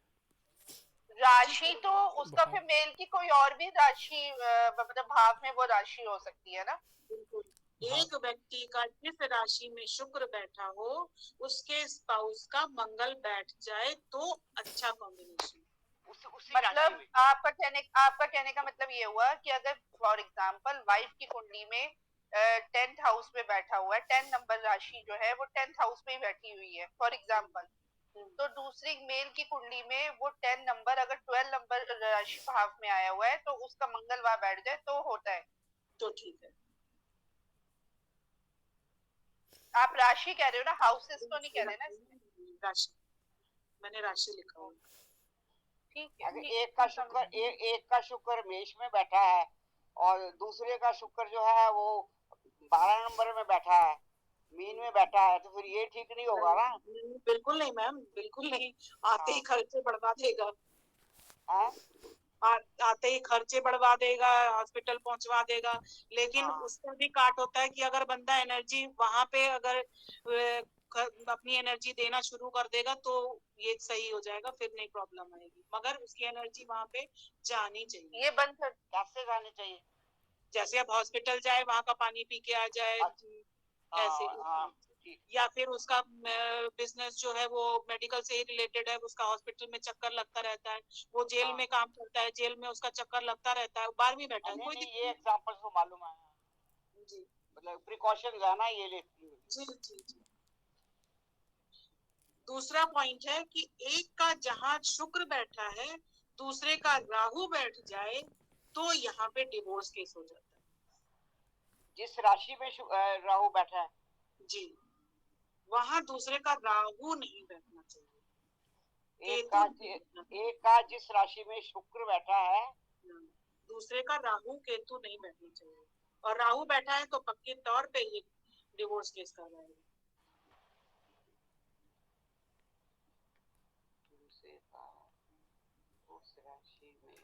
राशि तो उसका फिर मेल की कोई और भी राशि मतलब भाव में वो राशि हो सकती है ना? बिल्कुल। एक व्यक्ति का जिस राशि में शुक्र बैठा हो उसके स्पाउस का मंगल बैठ जाए तो अच्छा कॉम्बिनेशन। मतलब आपका कहने का मतलब ये हुआ कि अगर फॉर एग्जांपल वाइफ की कुंडली में 10th हाउस में बैठा हुआ है, 10 नंबर राशि जो है वो 10th हाउस में ही बैठी हुई है फॉर एग्जांपल, तो दूसरी मेल की कुंडली में वो 10 नंबर अगर 12 नंबर राशि भाव में आया हुआ है तो उसका मंगल वहां बैठ जाए तो होता है, तो ठीक है। आप राशि कह रहे हो ना, हाउसेस तो नहीं कह रहे ना? राशि, मैंने राशि लिखा हुआ। ठीक है। अगर एक का शुक्र मेष में बैठा है और दूसरे का शुक्र जो है वो 12 नंबर में बैठा है, मीन में बैठा है, तो फिर ये ठीक नहीं होगा ना? बिल्कुल नहीं मैम, बिल्कुल नहीं। आते ही खर्चे बढ़वा देगा। आते ही खर्चे बढ़वा देगा, हॉस्पिटल पहुंचवा देगा। लेकिन उसका भी काट होता है कि अगर बंदा एनर्जी वहां पे अगर अपनी एनर्जी देना शुरू कर देगा तो ये सही हो जाएगा, फिर नहीं प्रॉब्लम आएगी। मगर उसकी एनर्जी वहां पे जानी चाहिए। ये बंद कर, कैसे जानी चाहिए? जैसे अब हॉस्पिटल जाए, वहां का पानी पी के आ जाए, ऐसे। या फिर उसका बिजनेस जो है वो मेडिकल से ही रिलेटेड है, उसका हॉस्पिटल में चक्कर लगता रहता है, वो जेल में काम करता है, जेल में उसका चक्कर लगता रहता है, बाहर भी बैठा है। कोई ये एग्जांपल तो मालूम है जी, मतलब प्रिकॉशंस है ना ये लेती है। जी जी जी। दूसरा पॉइंट है कि एक का जहां शुक्र बैठा है दूसरे का राहु बैठ जाए तो यहाँ पे डिवोर्स केस हो जाता है। जिस राशि में राहु बैठा है जी, वहां दूसरे का राहु नहीं बैठना चाहिए। एक का जिस राशि में शुक्र बैठा है दूसरे का राहु केतु नहीं बैठना चाहिए, और राहु बैठा है तो पक्के तौर पे ये डिवोर्स केस कर रहा है। दूसरे का उस राशि में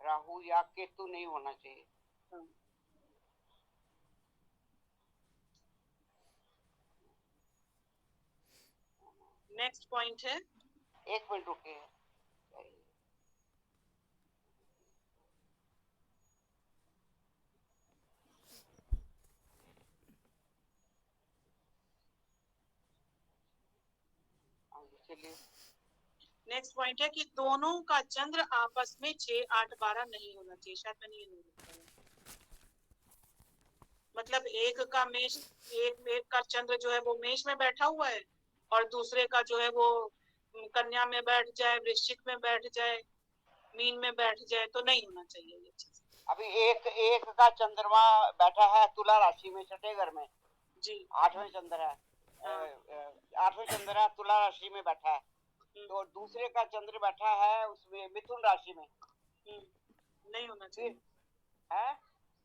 राहु या केतु नहीं होना चाहिए। नेक्स्ट पॉइंट है, एक मिनट रुकिए। नेक्स्ट पॉइंट है कि दोनों का चंद्र आपस में 6, 8, 12 नहीं होना चाहिए। शायद मैंने ये नहीं लिखा है। मतलब एक का चंद्र जो है वो मेष में बैठा हुआ है और दूसरे का जो है वो कन्या में बैठ जाए, वृश्चिक में बैठ जाए, मीन में बैठ जाए, तो नहीं होना चाहिए ये चीज। अभी एक का चंद्रमा बैठा है तुला राशि में, छठे घर में जी, 8वें चंद्र है, 8वें चंद्र है, तुला राशि में बैठा है, तो दूसरे का चंद्र बैठा है उसमें मिथुन राशि में, नहीं होना चाहिए है,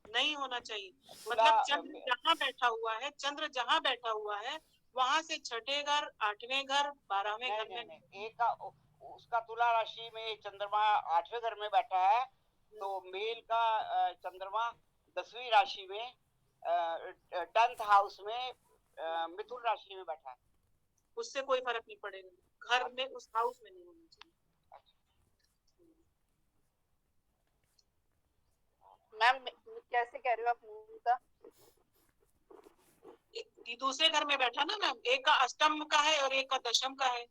नहीं होना चाहिए। मतलब चंद्र जहाँ बैठा हुआ है, चंद्र जहाँ बैठा हुआ है वहां से छठे घर, 8वें घर, 12वें घर में एक का उसका तुला राशि में चंद्रमा 8वें घर में बैठा है, तो मेल का चंद्रमा 10वीं राशि में 10th हाउस में मिथुन राशि में बैठा है। उससे कोई फर्क नहीं पड़ेगा, घर में उस हाउस में नहीं होना चाहिए। मैम कैसे कह रहे हो आप मून का? दूसरे घर में बैठा ना मैम, एक का अष्टम का है और एक का दशम का है,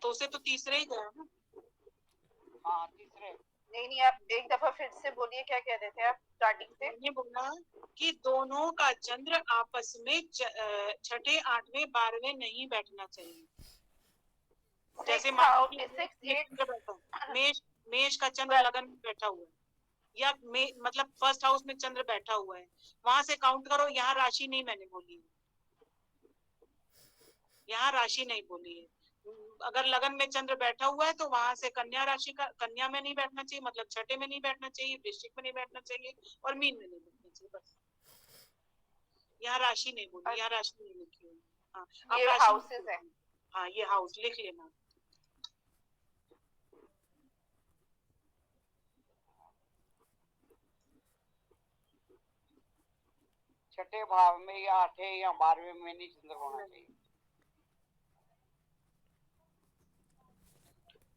तो उसे तो तीसरे ही गया ना। हाँ तीसरे। नहीं आप एक दफा फिर से बोलिए, क्या कह रहे थे आप स्टार्टिंग से? मैंने बोला कि दोनों का चंद्र आपस में छठे, 8वें, 12वें नहीं बैठना चाहिए। जैसे मेष का चंद्र लगन में बैठा हुआ है, या मतलब फर्स्ट हाउस में चंद्र बैठा हुआ है, वहां से काउंट करो। यहाँ राशि नहीं मैंने बोली है, यहाँ राशि नहीं बोली है। अगर लगन में चंद्र बैठा हुआ है तो वहां से कन्या राशि का, कन्या में नहीं बैठना चाहिए, मतलब छठे में नहीं बैठना चाहिए, वृश्चिक में नहीं बैठना चाहिए, और मीन में नहीं बैठना चाहिए, बस। यहाँ राशि नहीं बोली, यहाँ राशि नहीं लिखी हुई। हाँ, ये हाउसेस है। हाँ, ये हाउस लिख लेना। छठे भाव में या आठे या 12वें में नहीं चंद्र होना चाहिए।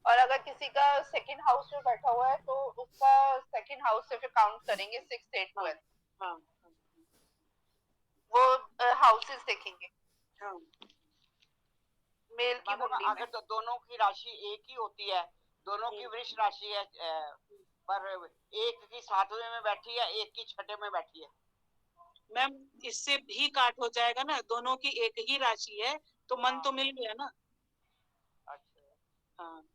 और अगर किसी का सेकंड हाउस में बैठा हुआ है तो उसका सेकंड हाउस से फिर काउंट करेंगे 6, 8, 12। हाँ, वो हाउसेस देखेंगे। हाँ, मेल की कुंडली में अगर तो दोनों की राशि एक ही होती है, दोनों की वृष राशि है, पर एक की 7वें में बैठी है, एक की छठे में बैठी है। मैम इससे भी काट हो जाएगा ना, दोनों की एक ही राशि है तो मन तो मिल गया ना। अच्छा, हाँ,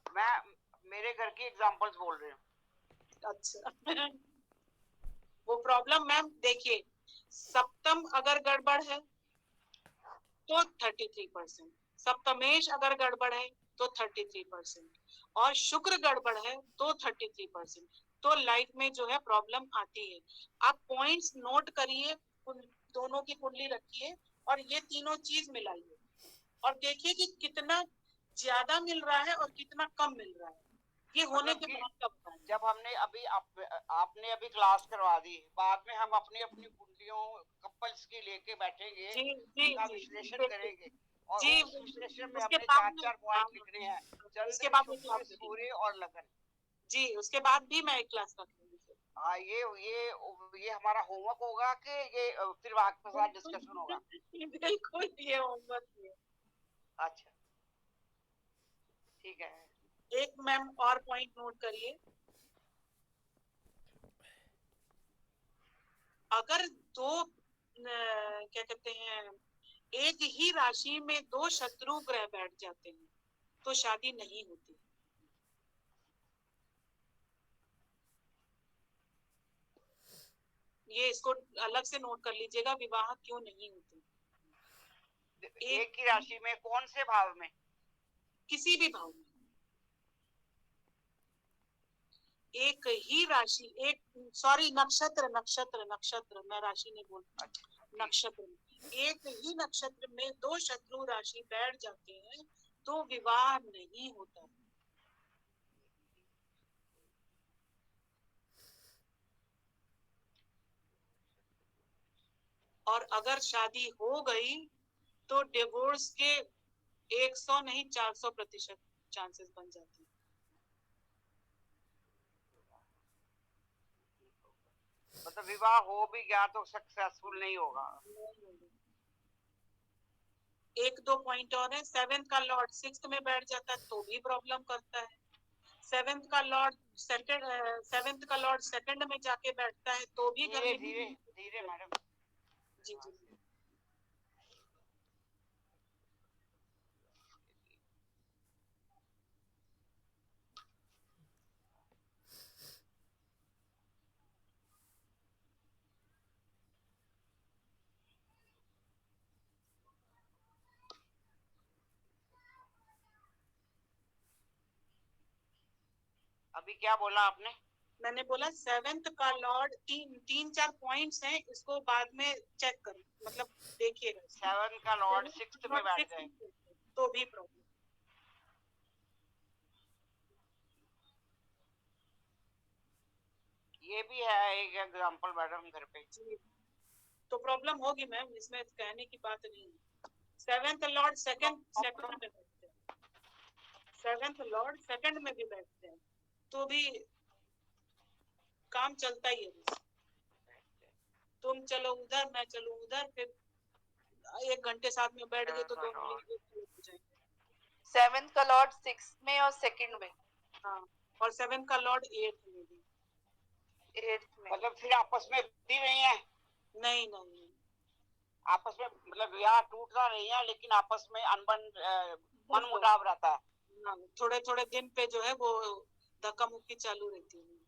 मैं मेरे घर की एग्जांपल्स बोल रही हूँ। अच्छा। वो प्रॉब्लम मैम देखिए, सप्तम अगर गड़बड़ है तो 33%, सप्तमेश अगर गड़बड़ है तो 33%, और शुक्र गड़बड़ है तो 33%। तो लाइफ में जो है प्रॉब्लम आती है। आप पॉइंट्स नोट करिए, दोनों की कुंडली रखिए और ये तीनों चीज मिलाइए और देखिए कि कितना ज्यादा मिल रहा है और कितना कम मिल रहा है। ये होने के बाद कब होता है? जब हमने अभी आपने अभी क्लास करवा दी, बाद में हम अपनी अपनी कुंडलियों कपल्स की लेके बैठेंगे, उनका विश्लेषण करेंगे और उस विश्लेषण में हमने 4 पॉइंट लिखने हैं, चंद्र, शुक्र, सूर्य और लगन। जी, उसके बाद भी मैं एक क्लास रखूंगी। हाँ, ये हमारा होमवर्क होगा कि ये फिर आपके साथ डिस्कशन होगा? बिल्कुल, ये होमवर्क है। अच्छा, ठीक है। एक मैम और पॉइंट नोट करिए, अगर दो क्या कहते हैं, एक ही राशि में 2 शत्रु ग्रह बैठ जाते हैं तो शादी नहीं होती। ये इसको अलग से नोट कर लीजिएगा, विवाह क्यों नहीं होती। एक ही राशि में कौन से भाव में? किसी भी भाव में एक ही राशि, एक सॉरी नक्षत्र नक्षत्र नक्षत्र मैं राशि नहीं बोलती, नक्षत्र में एक ही नक्षत्र में 2 शत्रु राशि बैठ जाते हैं तो विवाह नहीं होता। और अगर शादी हो गई तो डिवोर्स के 100 नहीं 400% चांसेस बन जाते हैं। मतलब विवाह हो भी गया तो सक्सेसफुल नहीं होगा। 1-2 पॉइंट और है, 7th का लॉर्ड 6th में बैठ जाता है तो भी प्रॉब्लम करता है। 7th का लॉर्ड सेकंड में जाके बैठता है तो भी घर में धीरे धीरे मैडम। जी जी। अभी क्या बोला आपने? मैंने बोला 7th का लॉर्ड 3-4 पॉइंट्स हैं, इसको बाद में चेक करो, मतलब देखिएगा। 7 का लॉर्ड 6th में बैठ जाए तो भी प्रॉब्लम। ये भी है एक एग्जांपल मैडम घर पे। तो प्रॉब्लम होगी मैम, इसमें कहने की बात नहीं है। 7th लॉर्ड सेकंड में बैठते हैं, 7th लॉर्ड सेकंड में भी बैठते हैं तो भी काम चलता ही है। तुम चलो उधर, मैं चलूं उधर, फिर 1 घंटे साथ में बैठ गए तो दोनों हो जाएंगे। 7th का लॉर्ड 6 में और सेकंड में। हाँ, और 7th का लॉर्ड 8th में भी। 8th में मतलब फिर आपस में भी नहीं है? नहीं नहीं, आपस में मतलब विवाह टूटता नहीं है, लेकिन आपस में मनमुटाव रहता है। थोड़े थोड़े दिन पे जो है वो धक्का मुक्की चालू रहती है।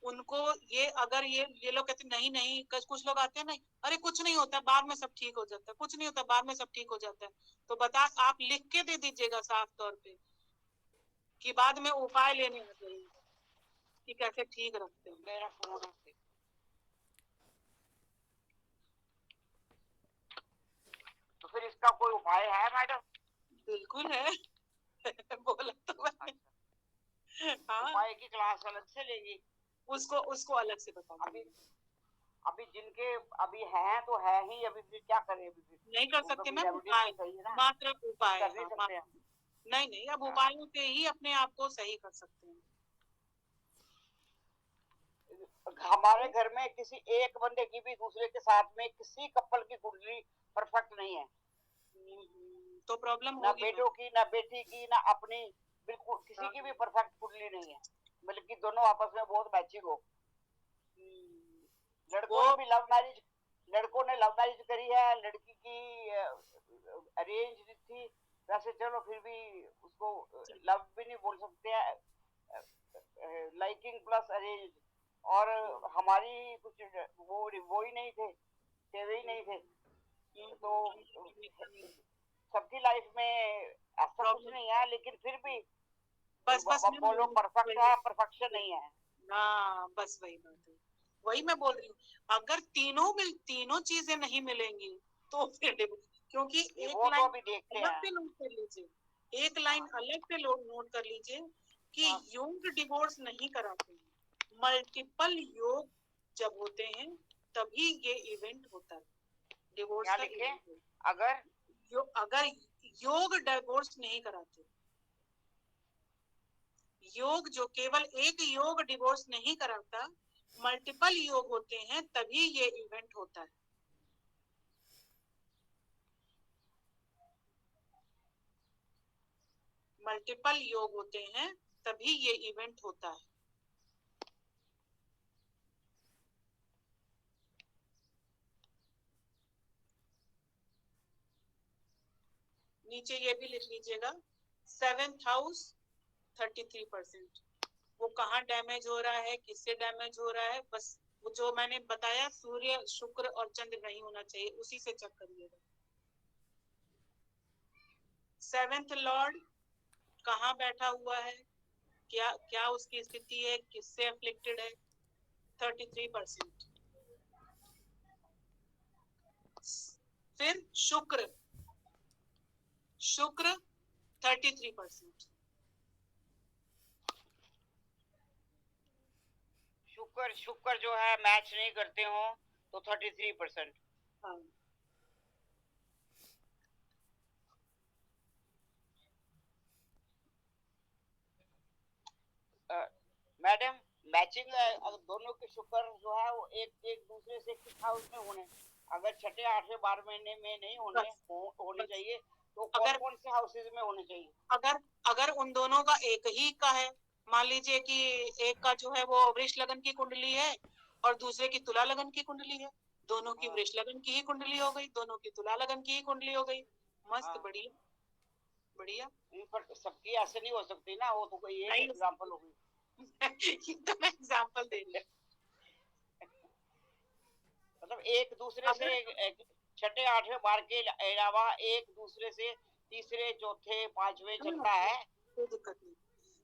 उनको ये अगर ये लोग कहते नहीं नहीं, कुछ लोग आते हैं ना, अरे कुछ नहीं होता, बाद में सब ठीक हो जाता है, कुछ नहीं होता, बाद में सब ठीक हो जाता है। तो बता, आप लिख के दे दीजिएगा साफ तौर पे कि बाद में उपाय लेने आ जाइए कि कैसे ठीक रखते हैं। मेरा फोन है। तो फिर इसका कोई उपाय है मैडम? बिल्कुल है। बोला तो मैंने। हाँ, उपाय की क्लास अलग से लेगी? उसको अलग से बता। अभी जिनके अभी हैं तो है ही, अभी फिर क्या करें? अभी फिर नहीं कर सकते मैम, उपाय मात्र उपाय। नहीं नहीं, अब उपायों से ही अपने आप को सही कर सकते हैं। हमारे घर में किसी एक बंदे की भी दूसरे के साथ में किसी कपल की कुंडली परफेक्ट नहीं है। तो प्रॉब्लम ना बेटों की, ना बेटी की, ना अपनी, बिल्कुल किसी की भी परफेक्ट कुंडली नहीं है, बल्कि दोनों आपस में बहुत मैचिंग हो। लड़कों ने भी लड़कों ने लव मैरिज करी है, लड़की की अरेंज थी। वैसे चलो फिर भी उसको लव भी नहीं बोल सकते हैं, लाइकिंग प्लस अरेंज। और हमारी कुछ वो ही नहीं थे, तेरे ही नहीं थे। तो सबकी लाइफ में ऐसा कुछ नहीं है, लेकिन फिर भी बस बोलो परफेक्ट है, परफेक्शन नहीं है। हाँ, बस वही बात है, वही मैं बोल रही हूँ। अगर तीनों चीजें नहीं मिलेंगी तो फिर क्योंकि एक लाइन अलग से नोट कर लीजिए, एक लाइन अलग से नोट कर लीजिए कि योग डिवोर्स नहीं कराते हैं, मल्टीपल योग जब होते हैं तभी ये इवेंट होता है, डिवोर्स का इवेंट। अगर योग डिवोर्स नहीं कराते, योग जो केवल एक योग डिवोर्स नहीं कराता, मल्टीपल योग होते हैं तभी ये इवेंट होता है। मल्टीपल योग होते हैं तभी ये इवेंट होता है। नीचे ये भी लिख लीजिएगा, 7th हाउस 33%। वो कहाँ डैमेज हो रहा है, किससे डैमेज हो रहा है, बस वो जो मैंने बताया, सूर्य शुक्र और चंद्र नहीं होना चाहिए, उसी से चेक करिएगा। 7th लॉर्ड कहाँ बैठा हुआ है, क्या क्या उसकी स्थिति है, किससे अफ्लिक्टेड है, 33%। फिर शुक्र 33%। शुक्र जो है मैच नहीं करते हो तो 33%। हाँ। मैडम मैचिंग दोनों के शुक्र जो है वो एक दूसरे से किस हाउस में होने, अगर 6, 8, 12 महीने में नहीं होने चाहिए तो कौन से हाउसेज में होने चाहिए? अगर उन दोनों का एक ही का है, मान लीजिए कि एक का जो है वो वृष लगन की कुंडली है और दूसरे की तुला लगन की कुंडली है, दोनों की वृष लगन की ही कुंडली हो गई, दोनों की तुला लगन की ही कुंडली हो गई, मस्त। बढ़िया बढ़िया। पर सबकी ऐसे नहीं हो सकती ना, वो तो कोई एक एग्जांपल होगी। तो मैं एग्जांपल दे रही हूं। मतलब एक दूसरे से 6, 8 बार के अलावा एक दूसरे से तीसरे, चौथे, 5वें चलता है, कोई दिक्कत नहीं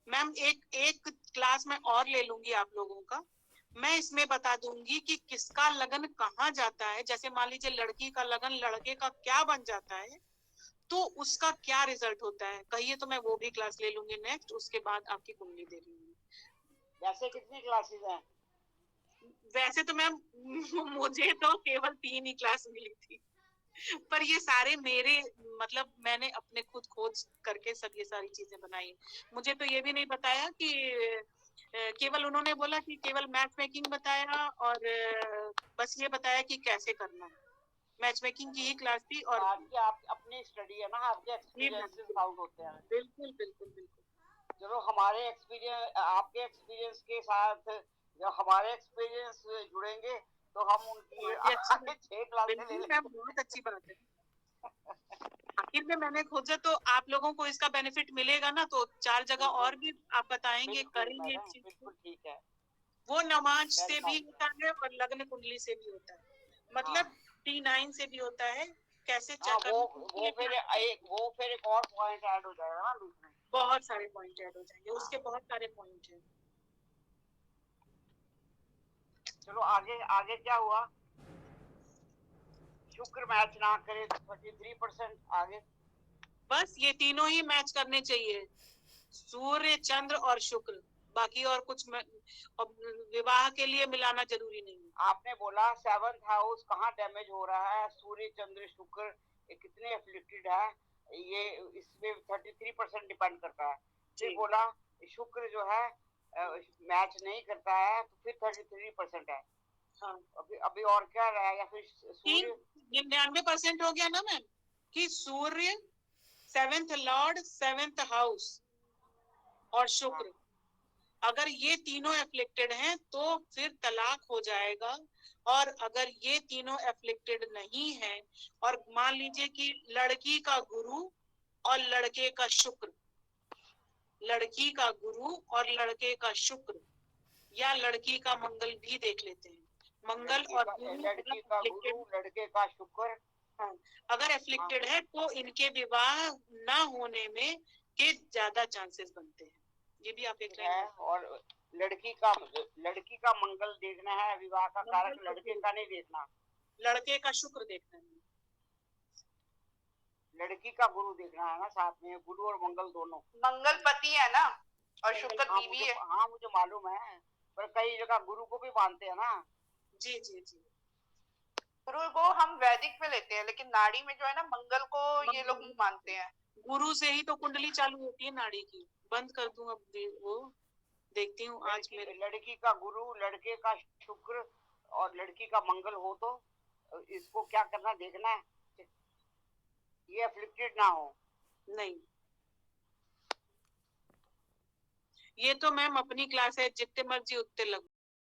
मैम। एक क्लास में और ले लूंगी आप लोगों का, मैं इसमें बता दूंगी कि किसका लगन कहाँ जाता है। जैसे मान लीजिए लड़की का लगन लड़के का क्या बन जाता है तो उसका क्या रिजल्ट होता है, कहिए, तो मैं वो भी क्लास ले लूंगी नेक्स्ट, उसके बाद आपकी कुंडली दे लूंगी। वैसे कितनी क्लासेस हैं? वैसे तो मैम मुझे तो केवल 3 ही क्लास मिली थी, पर ये सारे मेरे मतलब मैंने अपने खुद खोज करके सब ये सारी चीजें बनाई। मुझे तो ये भी नहीं बताया कि केवल उन्होंने बोला कि केवल मैच मेकिंग बताया और बस ये बताया कि कैसे करना है, मैच मेकिंग की ही क्लास थी। और आप अपनी स्टडी है ना, आपके एक्सपीरियंसेस काउंट होते हैं। बिल्कुल बिल्कुल बिल्कुल। चलो हमारे एक्सपीरियंस, आपके एक्सपीरियंस के साथ जब हमारे एक्सपीरियंस जुड़ेंगे तो हम उनकी 6 क्लासें ले लेंगे। बहुत अच्छी बात है। आखिर में मैंने खोजा तो आप लोगों को इसका बेनिफिट मिलेगा ना, तो 4 जगह और भी आप बताएंगे, करेंगे इस चीज को। बिल्कुल ठीक है। वो नमाज से वेलकम। भी होता है और लग्न कुंडली से भी होता है, मतलब T9 से भी होता है। कैसे हाँ, चेक वो फिर एक और पॉइंट ऐड हो जाएगा ना बीच में। बहुत सारे पॉइंट ऐड हो जाएंगे, उसके बहुत सारे पॉइंट हैं। चलो आगे आगे क्या हुआ? शुक्र मैच ना करे तो 33% आगे। बस ये तीनों ही मैच करने चाहिए, सूर्य, चंद्र और शुक्र। बाकी और कुछ विवाह के लिए मिलाना जरूरी नहीं है। आपने बोला 7th हाउस कहाँ डैमेज हो रहा है, सूर्य, चंद्र, शुक्र कितने एफ्लिक्टेड है, ये इसमें 33% डिपेंड करता है। फिर बोला शुक्र जो है मैच नहीं करता है तो फिर 33% है। हाँ। अभी और क्या रहेगा? फिर सूर्य 99% हो गया ना मैम, कि सूर्य 7th लॉर्ड 7th हाउस और शुक्र, अगर ये तीनों एफ्लिक्टेड हैं तो फिर तलाक हो जाएगा। और अगर ये तीनों एफ्लिक्टेड नहीं है और मान लीजिए कि लड़की का गुरु और लड़के का शुक्र, लड़की का गुरु और लड़के का शुक्र, या लड़की का मंगल भी देख लेते हैं, मंगल और गुरु, लड़की का गुरु, लड़के का शुक्र, हाँ, अगर एफ्लिक्टेड है तो इनके विवाह ना होने में के ज्यादा चांसेस बनते हैं। ये भी आप देख रहे हैं। और लड़की का मंगल देखना है, विवाह का कारक लड़के का नहीं देखना, लड़के का शुक्र देखना है, लड़की का गुरु देखना है ना साथ में, गुरु और मंगल दोनों। मंगल पति है ना और शुक्र बीवी है। हाँ मुझे मालूम है, पर कई जगह गुरु को भी मानते हैं ना। जी जी जी। गुरु को हम वैदिक में लेते हैं, लेकिन नाड़ी में जो है ना मंगल को ये लोग मानते हैं। गुरु से ही तो कुंडली चालू होती है नाड़ी की। बंद कर दूं अब वो देखती हूँ आज मेरे। लड़की का गुरु, लड़के का शुक्र और लड़की का मंगल हो तो इसको क्या करना देखना है, ये अफ्लिक्टेड ना हो। नहीं, ये तो मैम अपनी क्लास है, जितने मर्जी उतने लगो।